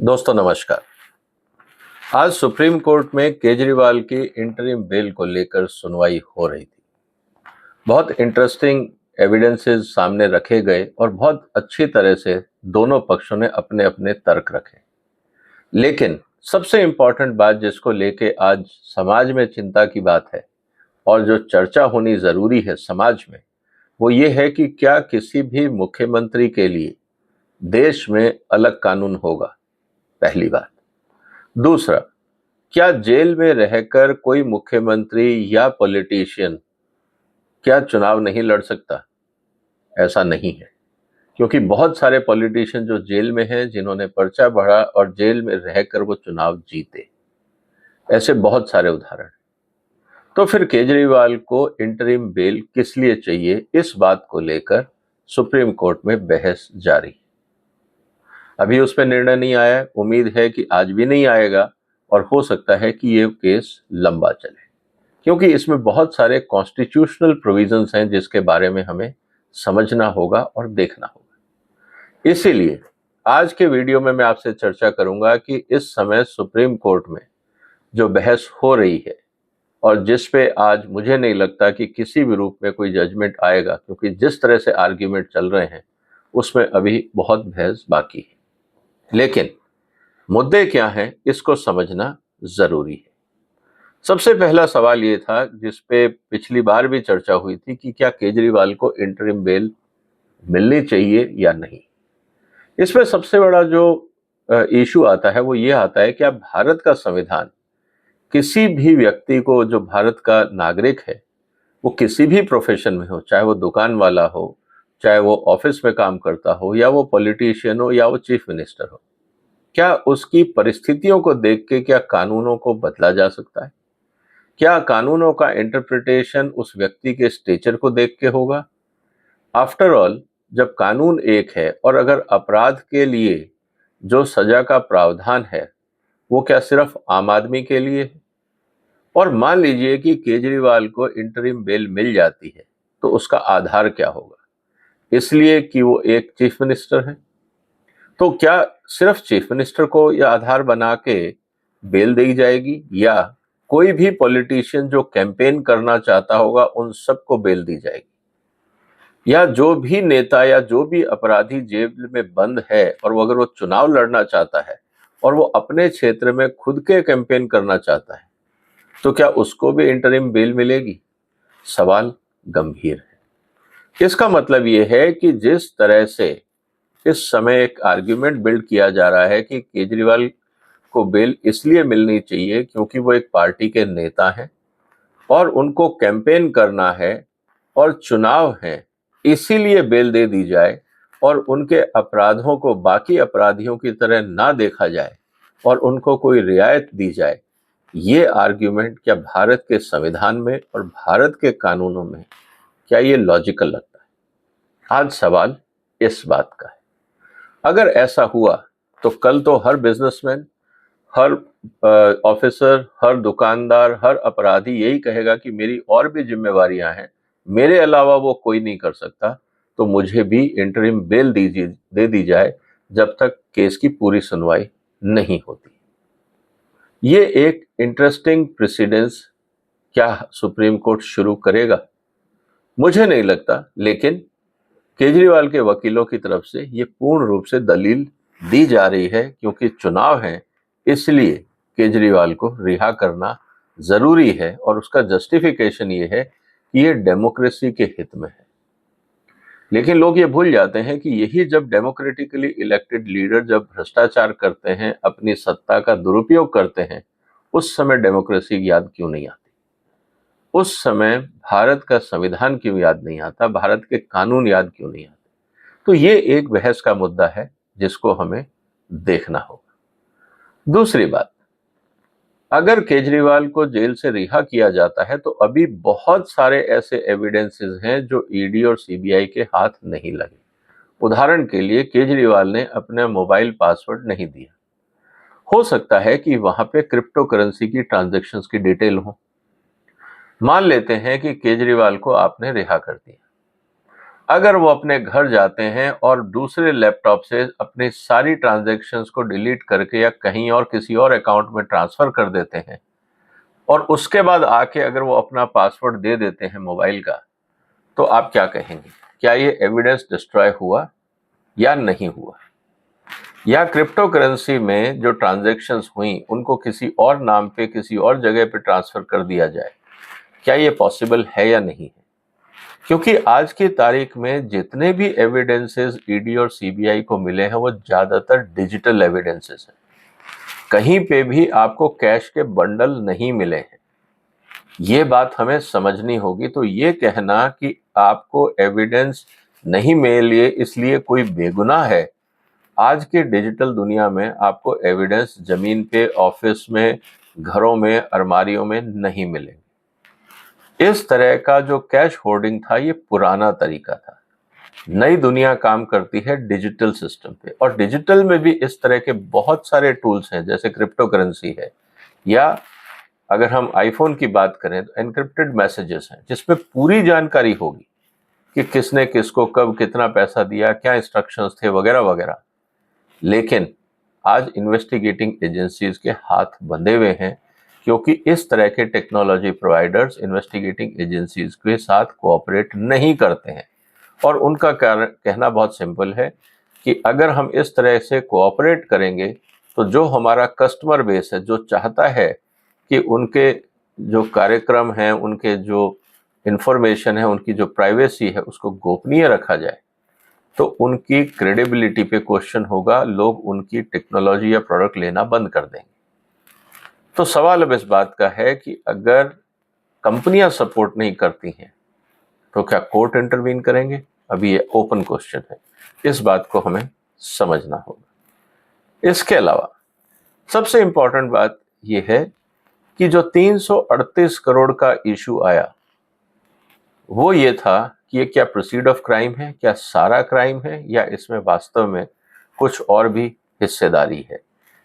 दोस्तों नमस्कार। आज सुप्रीम कोर्ट में केजरीवाल की इंटरिम बेल को लेकर सुनवाई हो रही थी। बहुत इंटरेस्टिंग एविडेंसेस सामने रखे गए और बहुत अच्छी तरह से दोनों पक्षों ने अपने अपने तर्क रखे। लेकिन सबसे इंपॉर्टेंट बात जिसको लेके आज समाज में चिंता की बात है और जो चर्चा होनी जरूरी है समाज में, वो ये है कि क्या किसी भी मुख्यमंत्री के लिए देश में अलग कानून होगा। पहली बात। दूसरा, क्या जेल में रहकर कोई मुख्यमंत्री या पॉलिटिशियन क्या चुनाव नहीं लड़ सकता? ऐसा नहीं है, क्योंकि बहुत सारे पॉलिटिशियन जो जेल में हैं, जिन्होंने पर्चा भरा और जेल में रहकर वो चुनाव जीते, ऐसे बहुत सारे उदाहरण। तो फिर केजरीवाल को इंटरिम बेल किस लिए चाहिए, इस बात को लेकर सुप्रीम कोर्ट में बहस जारी। अभी उस पर निर्णय नहीं आया, उम्मीद है कि आज भी नहीं आएगा और हो सकता है कि ये केस लंबा चले, क्योंकि इसमें बहुत सारे कॉन्स्टिट्यूशनल प्रोविजंस हैं जिसके बारे में हमें समझना होगा और देखना होगा। इसीलिए आज के वीडियो में मैं आपसे चर्चा करूंगा कि इस समय सुप्रीम कोर्ट में जो बहस हो रही है और जिस पे आज मुझे नहीं लगता कि किसी भी रूप में कोई जजमेंट आएगा, क्योंकि जिस तरह से आर्ग्यूमेंट चल रहे हैं उसमें अभी बहुत बहस बाकी है। लेकिन मुद्दे क्या हैं, इसको समझना जरूरी है। सबसे पहला सवाल ये था जिस पे पिछली बार भी चर्चा हुई थी कि क्या केजरीवाल को इंटरिम बेल मिलनी चाहिए या नहीं। इसमें सबसे बड़ा जो इशू आता है वो ये आता है कि अब भारत का संविधान किसी भी व्यक्ति को, जो भारत का नागरिक है, वो किसी भी प्रोफेशन में हो, चाहे वो दुकान वाला हो, चाहे वो ऑफिस में काम करता हो, या वो पॉलिटिशियन हो, या वो चीफ मिनिस्टर हो, क्या उसकी परिस्थितियों को देख के क्या कानूनों को बदला जा सकता है? क्या कानूनों का इंटरप्रिटेशन उस व्यक्ति के स्टेचर को देख के होगा? आफ्टर ऑल, जब कानून एक है और अगर अपराध के लिए जो सजा का प्रावधान है वो क्या सिर्फ आम आदमी के लिए है? और मान लीजिए कि केजरीवाल को इंटरिम बेल मिल जाती है, तो उसका आधार क्या होगा? इसलिए कि वो एक चीफ मिनिस्टर है, तो क्या सिर्फ चीफ मिनिस्टर को यह आधार बना के बेल दी जाएगी, या कोई भी पॉलिटिशियन जो कैंपेन करना चाहता होगा उन सबको बेल दी जाएगी, या जो भी नेता या जो भी अपराधी जेल में बंद है और वो अगर वो चुनाव लड़ना चाहता है और वो अपने क्षेत्र में खुद के कैंपेन करना चाहता है, तो क्या उसको भी इंटरिम बेल मिलेगी? सवाल गंभीर है। इसका मतलब ये है कि जिस तरह से इस समय एक आर्ग्यूमेंट बिल्ड किया जा रहा है कि केजरीवाल को बेल इसलिए मिलनी चाहिए क्योंकि वो एक पार्टी के नेता हैं और उनको कैंपेन करना है और चुनाव है, इसीलिए बेल दे दी जाए और उनके अपराधों को बाकी अपराधियों की तरह ना देखा जाए और उनको कोई रियायत दी जाए, ये आर्ग्यूमेंट क्या भारत के संविधान में और भारत के कानूनों में क्या ये लॉजिकल लगता है? आज सवाल इस बात का है। अगर ऐसा हुआ तो कल तो हर बिजनेसमैन, हर ऑफिसर, हर दुकानदार, हर अपराधी यही कहेगा कि मेरी और भी जिम्मेवारियां हैं, मेरे अलावा वो कोई नहीं कर सकता, तो मुझे भी इंटरिम बेल दे दी जाए जब तक केस की पूरी सुनवाई नहीं होती। ये एक इंटरेस्टिंग प्रेसिडेंस क्या सुप्रीम कोर्ट शुरू करेगा? मुझे नहीं लगता, लेकिन केजरीवाल के वकीलों की तरफ से ये पूर्ण रूप से दलील दी जा रही है, क्योंकि चुनाव है, इसलिए केजरीवाल को रिहा करना जरूरी है और उसका जस्टिफिकेशन ये है कि ये डेमोक्रेसी के हित में है। लेकिन लोग ये भूल जाते हैं कि यही जब डेमोक्रेटिकली इलेक्टेड लीडर जब भ्रष्टाचार करते हैं, अपनी सत्ता का दुरुपयोग करते हैं, उस समय डेमोक्रेसी याद क्यों नहीं आती? उस समय भारत का संविधान क्यों याद नहीं आता? भारत के कानून याद क्यों नहीं आते? तो ये एक बहस का मुद्दा है जिसको हमें देखना होगा। दूसरी बात, अगर केजरीवाल को जेल से रिहा किया जाता है तो अभी बहुत सारे ऐसे एविडेंसेस हैं जो ईडी और सीबीआई के हाथ नहीं लगे। उदाहरण के लिए, केजरीवाल ने अपना मोबाइल पासवर्ड नहीं दिया। हो सकता है कि वहां पे क्रिप्टो करेंसी की ट्रांजैक्शंस की डिटेल हो। मान लेते हैं कि केजरीवाल को आपने रिहा कर दिया। अगर वो अपने घर जाते हैं और दूसरे लैपटॉप से अपनी सारी ट्रांजैक्शंस को डिलीट करके या कहीं और किसी और अकाउंट में ट्रांसफर कर देते हैं और उसके बाद आके अगर वो अपना पासवर्ड दे देते हैं मोबाइल का, तो आप क्या कहेंगे? क्या ये एविडेंस डिस्ट्रॉय हुआ या नहीं हुआ? या क्रिप्टो करेंसी में जो ट्रांजैक्शंस हुई उनको किसी और नाम पे किसी और जगह पे ट्रांसफर कर दिया जाए, क्या ये पॉसिबल है या नहीं है? क्योंकि आज की तारीख में जितने भी एविडेंसेस ईडी और सीबीआई को मिले हैं वो ज्यादातर डिजिटल एविडेंसेस हैं। कहीं पे भी आपको कैश के बंडल नहीं मिले हैं। ये बात हमें समझनी होगी। तो ये कहना कि आपको एविडेंस नहीं मिले इसलिए कोई बेगुनाह है, आज के डिजिटल दुनिया में आपको एविडेंस जमीन पे, ऑफिस में, घरों में, अलमारियों में नहीं मिलेंगे। इस तरह का जो कैश होर्डिंग था ये पुराना तरीका था। नई दुनिया काम करती है डिजिटल सिस्टम पे, और डिजिटल में भी इस तरह के बहुत सारे टूल्स हैं, जैसे क्रिप्टो करेंसी है, या अगर हम आईफोन की बात करें तो एनक्रिप्टेड मैसेजेस हैं जिसमें पूरी जानकारी होगी कि किसने किसको कब कितना पैसा दिया, क्या इंस्ट्रक्शंस थे, वगैरह वगैरह। लेकिन आज इन्वेस्टिगेटिंग एजेंसीज के हाथ बंधे हुए हैं, क्योंकि इस तरह के टेक्नोलॉजी प्रोवाइडर्स इन्वेस्टिगेटिंग एजेंसीज के साथ कोऑपरेट नहीं करते हैं। और उनका कहना बहुत सिंपल है कि अगर हम इस तरह से कोऑपरेट करेंगे तो जो हमारा कस्टमर बेस है, जो चाहता है कि उनके जो कार्यक्रम हैं, उनके जो इंफॉर्मेशन है, उनकी जो प्राइवेसी है उसको गोपनीय रखा जाए, तो उनकी क्रेडिबिलिटी पे क्वेश्चन होगा, लोग उनकी टेक्नोलॉजी या प्रोडक्ट लेना बंद कर देंगे। तो सवाल अब इस बात का है कि अगर कंपनियां सपोर्ट नहीं करती हैं तो क्या कोर्ट इंटरवीन करेंगे? अभी ये ओपन क्वेश्चन है, इस बात को हमें समझना होगा। इसके अलावा सबसे इंपॉर्टेंट बात यह है कि जो 338 करोड़ का इशू आया वो ये था कि ये क्या प्रोसीड ऑफ क्राइम है, क्या सारा क्राइम है, या इसमें वास्तव में कुछ और भी हिस्सेदारी है।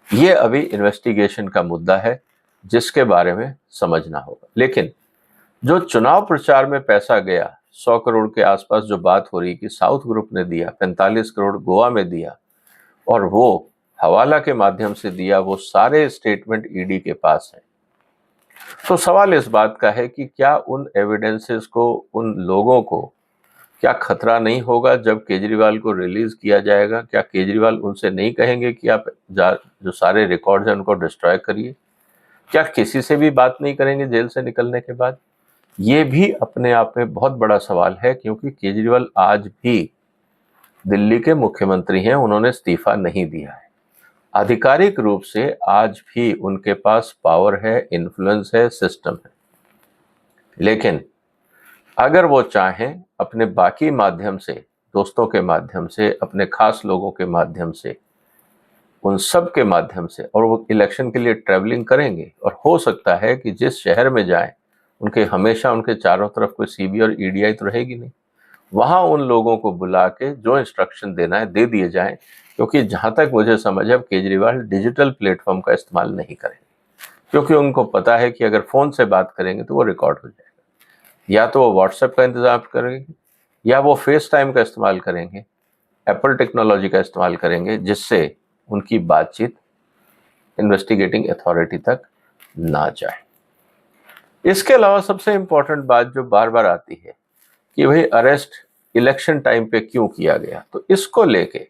ये अभी इन्वेस्टिगेशन का मुद्दा है जिसके बारे में समझना होगा। लेकिन जो चुनाव प्रचार में पैसा गया, 100 करोड़ के आसपास जो बात हो रही कि साउथ ग्रुप ने दिया, 45 करोड़ गोवा में दिया और वो हवाला के माध्यम से दिया, वो सारे स्टेटमेंट ईडी के पास है। तो सवाल इस बात का है कि क्या उन एविडेंसेस को, उन लोगों को क्या खतरा नहीं होगा जब केजरीवाल को रिलीज किया जाएगा? क्या केजरीवाल उनसे नहीं कहेंगे कि आप जो सारे रिकॉर्ड्स हैं उनको डिस्ट्रॉय करिए? क्या किसी से भी बात नहीं करेंगे जेल से निकलने के बाद? ये भी अपने आप में बहुत बड़ा सवाल है, क्योंकि केजरीवाल आज भी दिल्ली के मुख्यमंत्री हैं, उन्होंने इस्तीफा नहीं दिया है। आधिकारिक रूप से आज भी उनके पास पावर है, इन्फ्लुएंस है, सिस्टम है। लेकिन अगर वो चाहें अपने बाकी माध्यम से, दोस्तों के माध्यम से, अपने खास लोगों के माध्यम से, उन सब के माध्यम से, और वो इलेक्शन के लिए ट्रैवलिंग करेंगे, और हो सकता है कि जिस शहर में जाएं उनके हमेशा उनके चारों तरफ कोई सीबी और ईडीआई तो रहेगी नहीं, वहां उन लोगों को बुला के जो इंस्ट्रक्शन देना है दे दिए जाएं। क्योंकि जहां तक मुझे समझ है केजरीवाल डिजिटल प्लेटफॉर्म का इस्तेमाल नहीं करेंगे, क्योंकि उनको पता है कि अगर फोन से बात करेंगे तो वो रिकॉर्ड हो जाएगा। या तो वो व्हाट्सएप का इंतजाम करेंगे, या वो फेस टाइम का इस्तेमाल करेंगे, एप्पल टेक्नोलॉजी का इस्तेमाल करेंगे, जिससे उनकी बातचीत इन्वेस्टिगेटिंग अथॉरिटी तक ना जाए। इसके अलावा सबसे इंपॉर्टेंट बात जो बार बार आती है कि भाई अरेस्ट इलेक्शन टाइम पे क्यों किया गया, तो इसको लेके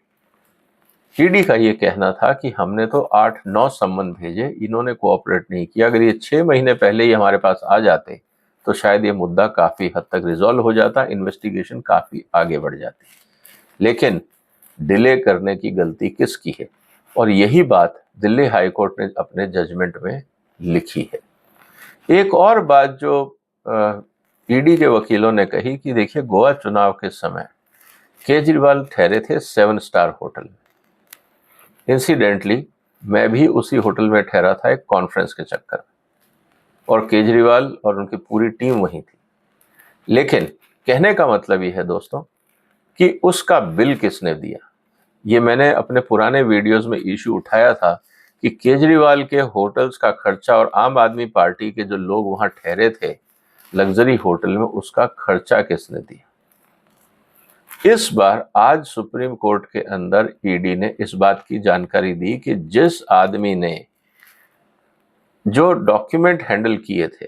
ईडी का ये कहना था कि हमने तो 8-9 सम्मन भेजे, इन्होंने कोऑपरेट नहीं किया। अगर ये 6 महीने पहले ही हमारे पास आ जाते तो शायद ये मुद्दा काफी हद तक रिजॉल्व हो जाता, इन्वेस्टिगेशन काफी आगे बढ़ जाती। लेकिन डिले करने की गलती किसकी है? और यही बात दिल्ली हाई कोर्ट ने अपने जजमेंट में लिखी है। एक और बात जो ईडी के वकीलों ने कही कि देखिए, गोवा चुनाव के समय केजरीवाल ठहरे थे 7 स्टार होटल में। इंसिडेंटली मैं भी उसी होटल में ठहरा था एक कॉन्फ्रेंस के चक्कर में, और केजरीवाल और उनकी पूरी टीम वहीं थी। लेकिन कहने का मतलब ये है दोस्तों कि उसका बिल किसने दिया? ये मैंने अपने पुराने वीडियोस में इशू उठाया था कि केजरीवाल के होटल्स का खर्चा और आम आदमी पार्टी के जो लोग वहां ठहरे थे लग्जरी होटल में, उसका खर्चा किसने दिया? इस बार आज सुप्रीम कोर्ट के अंदर ईडी ने इस बात की जानकारी दी कि जिस आदमी ने जो डॉक्यूमेंट हैंडल किए थे,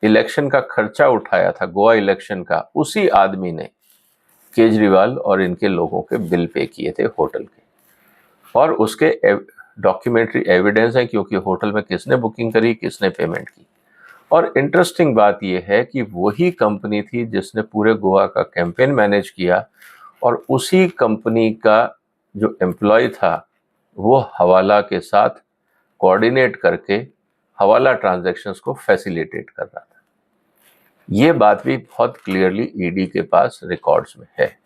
इलेक्शन का खर्चा उठाया था गोवा इलेक्शन का, उसी आदमी ने केजरीवाल और इनके लोगों के बिल पे किए थे होटल के, और उसके डॉक्यूमेंट्री एविडेंस है क्योंकि होटल में किसने बुकिंग करी, किसने पेमेंट की। और इंटरेस्टिंग बात यह है कि वही कंपनी थी जिसने पूरे गोवा का कैंपेन मैनेज किया, और उसी कंपनी का जो एम्प्लॉय था वो हवाला के साथ कोऑर्डिनेट करके हवाला ट्रांजैक्शंस को फैसिलिटेट कर रहा था। ये बात भी बहुत क्लियरली ईडी के पास रिकॉर्ड्स में है।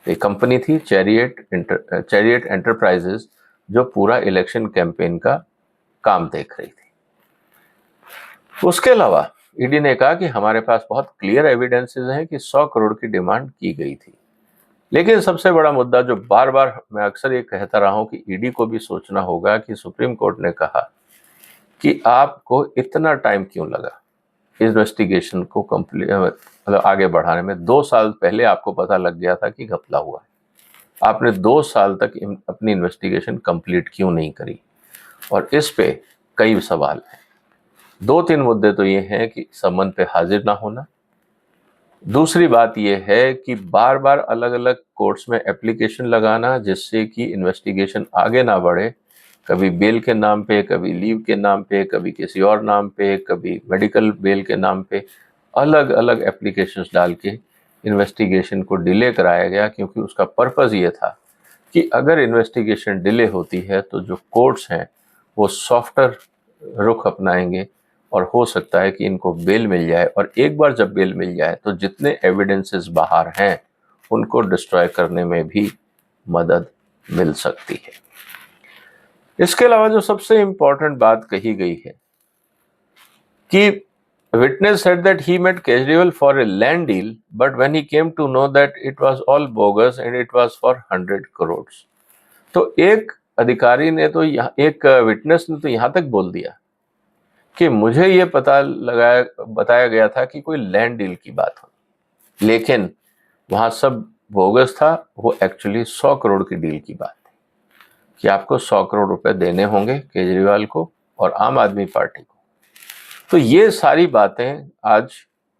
एक कंपनी थी चैरियट एंटरप्राइजेस, जो पूरा इलेक्शन कैंपेन का काम देख रही थी। उसके अलावा ईडी ने कहा कि हमारे पास बहुत क्लियर एविडेंसेस हैं कि 100 करोड़ की डिमांड की गई थी। लेकिन सबसे बड़ा मुद्दा जो बार बार मैं अक्सर ये कहता रहा हूं कि ईडी को भी सोचना होगा कि सुप्रीम कोर्ट ने कहा कि आपको इतना टाइम क्यों लगा इन्वेस्टिगेशन को कंप्लीट मतलब आगे बढ़ाने में। 2 साल पहले आपको पता लग गया था कि घपला हुआ है, आपने 2 साल तक अपनी इन्वेस्टिगेशन कंप्लीट क्यों नहीं करी? और इस पे कई सवाल हैं। 2-3 मुद्दे तो ये हैं कि समन पे हाजिर ना होना, दूसरी बात यह है कि बार बार अलग अलग कोर्ट्स में एप्लीकेशन लगाना जिससे कि इन्वेस्टिगेशन आगे ना बढ़े, कभी बेल के नाम पे, कभी लीव के नाम पे, कभी किसी और नाम पे, कभी मेडिकल बेल के नाम पे, अलग अलग एप्लीकेशंस डाल के इन्वेस्टिगेशन को डिले कराया गया, क्योंकि उसका पर्पज़ ये था कि अगर इन्वेस्टिगेशन डिले होती है तो जो कोर्ट्स हैं वो सॉफ्टर रुख अपनाएंगे और हो सकता है कि इनको बेल मिल जाए, और एक बार जब बेल मिल जाए तो जितने एविडेंसेस बाहर हैं उनको डिस्ट्रॉय करने में भी मदद मिल सकती है। इसके अलावा जो सबसे इंपॉर्टेंट बात कही गई है कि witness said that he met Kejriwal for a land deal, but when he came to know that it was all bogus and it was for 100 crores। तो एक अधिकारी ने तो एक विटनेस ने तो यहां तक बोल दिया कि मुझे ये बताया गया था कि कोई लैंड डील की बात हो, लेकिन वहां सब बोगस था, वो एक्चुअली 100 करोड़ की डील की बात थी कि आपको 100 करोड़ रुपए देने होंगे केजरीवाल को और आम आदमी पार्टी को। तो ये सारी बातें आज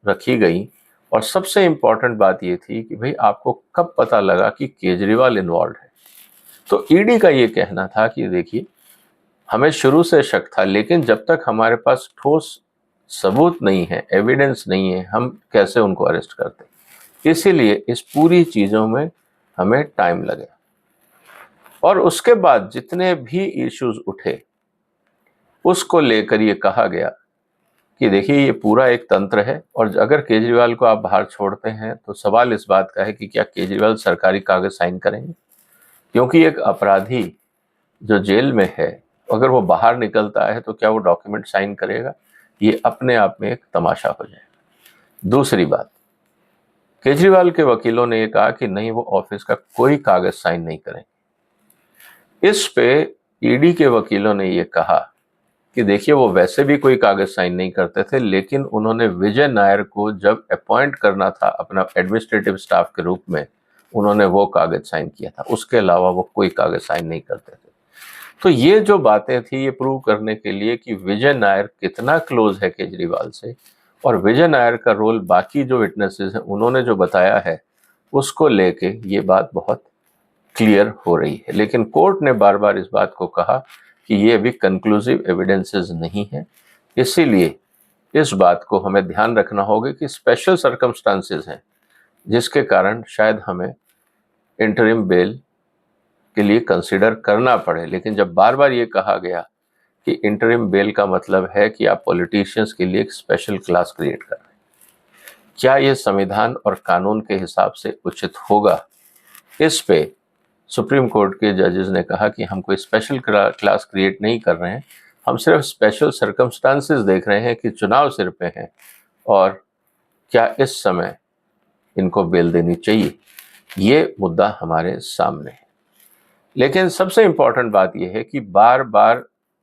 रखी गई, और सबसे इंपॉर्टेंट बात ये थी कि भाई आपको कब पता लगा कि केजरीवाल इन्वॉल्व है। तो ईडी का ये कहना था कि देखिए, हमें शुरू से शक था, लेकिन जब तक हमारे पास ठोस सबूत नहीं है, एविडेंस नहीं है, हम कैसे उनको अरेस्ट करते। इसीलिए इस पूरी चीज़ों में हमें टाइम लगा। और उसके बाद जितने भी इश्यूज उठे उसको लेकर ये कहा गया कि देखिए ये पूरा एक तंत्र है, और अगर केजरीवाल को आप बाहर छोड़ते हैं तो सवाल इस बात का है कि क्या केजरीवाल सरकारी कागज साइन करेंगे, क्योंकि एक अपराधी जो जेल में है अगर वो बाहर निकलता है तो क्या वो डॉक्यूमेंट साइन करेगा? ये अपने आप में एक तमाशा हो जाएगा। दूसरी बात, केजरीवाल के वकीलों ने ये कहा कि नहीं, वो ऑफिस का कोई कागज साइन नहीं करेंगे। इस पे ईडी के वकीलों ने ये कहा कि देखिए वो वैसे भी कोई कागज साइन नहीं करते थे, लेकिन उन्होंने विजय नायर को जब अपॉइंट करना था अपना एडमिनिस्ट्रेटिव स्टाफ के रूप में, उन्होंने वो कागज साइन किया था, उसके अलावा वो कोई कागज साइन नहीं करते थे। तो ये जो बातें थी ये प्रूव करने के लिए कि विजय नायर कितना क्लोज है केजरीवाल से, और विजय नायर का रोल बाकी जो विटनेसेस हैं उन्होंने जो बताया है उसको लेके ये बात बहुत क्लियर हो रही है। लेकिन कोर्ट ने बार बार इस बात को कहा कि ये अभी कंक्लूसिव एविडेंसेस नहीं है, इसीलिए इस बात को हमें ध्यान रखना होगा कि स्पेशल सर्कमस्टांसेस हैं जिसके कारण शायद हमें इंटरिम बेल के लिए कंसिडर करना पड़े। लेकिन जब बार बार ये कहा गया कि इंटरिम बेल का मतलब है कि आप पॉलिटिशियंस के लिए एक स्पेशल क्लास क्रिएट कर रहे हैं, क्या ये संविधान और कानून के हिसाब से उचित होगा? इस पे सुप्रीम कोर्ट के जजेस ने कहा कि हम कोई स्पेशल क्लास क्रिएट नहीं कर रहे हैं, हम सिर्फ स्पेशल सर्कमस्टांसेस देख रहे हैं कि चुनाव सिर पे हैं और क्या इस समय इनको बेल देनी चाहिए। ये मुद्दा हमारे सामने है। लेकिन सबसे इम्पॉर्टेंट बात यह है कि बार बार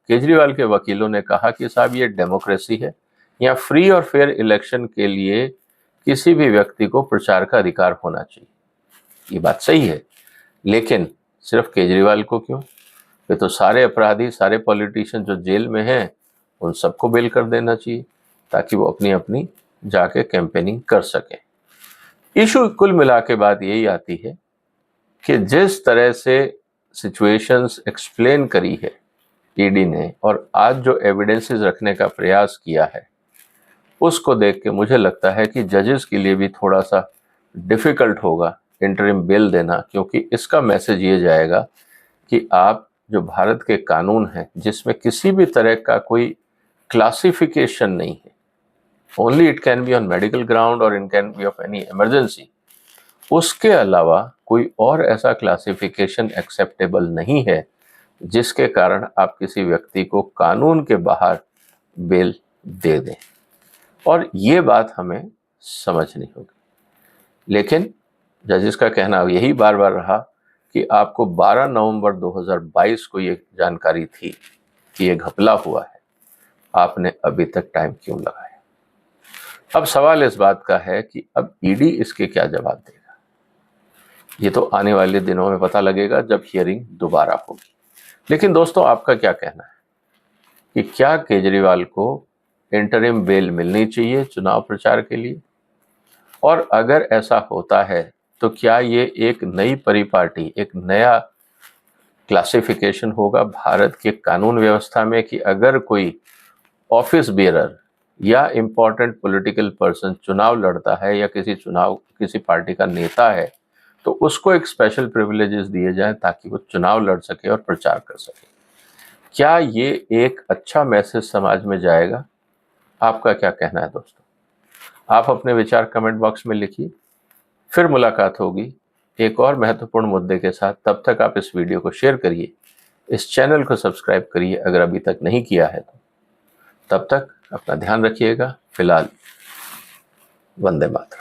केजरीवाल के वकीलों ने कहा कि साहब ये डेमोक्रेसी है, यहाँ फ्री और फेयर इलेक्शन के लिए किसी भी व्यक्ति को प्रचार का अधिकार होना चाहिए। ये बात सही है, लेकिन सिर्फ केजरीवाल को क्यों? ये तो सारे अपराधी, सारे पॉलिटिशियन जो जेल में हैं उन सबको बेल कर देना चाहिए ताकि वो अपनी अपनी जाके कैंपेनिंग कर सकें। इशू कुल मिला के बात यही आती है कि जिस तरह से सिचुएशंस एक्सप्लेन करी है ईडी ने और आज जो एविडेंसेस रखने का प्रयास किया है, उसको देख के मुझे लगता है कि जजेस के लिए भी थोड़ा सा डिफिकल्ट होगा इंटरिम बेल देना, क्योंकि इसका मैसेज ये जाएगा कि आप जो भारत के कानून हैं जिसमें किसी भी तरह का कोई क्लासिफिकेशन नहीं है, only it can be on medical ground और it can be of any emergency, उसके अलावा कोई और ऐसा क्लासिफिकेशन एक्सेप्टेबल नहीं है जिसके कारण आप किसी व्यक्ति को कानून के बाहर बेल दे दें। और ये बात हमें समझनी होगी। लेकिन जजेस का कहना यही बार बार रहा कि आपको 12 नवंबर 2022 को ये जानकारी थी कि ये घपला हुआ है, आपने अभी तक टाइम क्यों लगाया? अब सवाल इस बात का है कि अब ईडी इसके क्या जवाब देगा? ये तो आने वाले दिनों में पता लगेगा जब हियरिंग दोबारा होगी। लेकिन दोस्तों, आपका क्या कहना है कि क्या केजरीवाल को इंटरिम बेल मिलनी चाहिए चुनाव प्रचार के लिए? और अगर ऐसा होता है तो क्या ये एक नई परिपाटी, एक नया क्लासिफिकेशन होगा भारत के कानून व्यवस्था में कि अगर कोई ऑफिस बेरर या इम्पोर्टेंट पॉलिटिकल पर्सन चुनाव लड़ता है या किसी पार्टी का नेता है तो उसको एक स्पेशल प्रिविलेजेस दिए जाएं ताकि वो चुनाव लड़ सके और प्रचार कर सके? क्या ये एक अच्छा मैसेज समाज में जाएगा? आपका क्या कहना है दोस्तों? आप अपने विचार कमेंट बॉक्स में लिखिए। फिर मुलाकात होगी एक और महत्वपूर्ण मुद्दे के साथ। तब तक आप इस वीडियो को शेयर करिए, इस चैनल को सब्सक्राइब करिए अगर अभी तक नहीं किया है तो। तब तक अपना ध्यान रखिएगा। फिलहाल वंदे मातरम।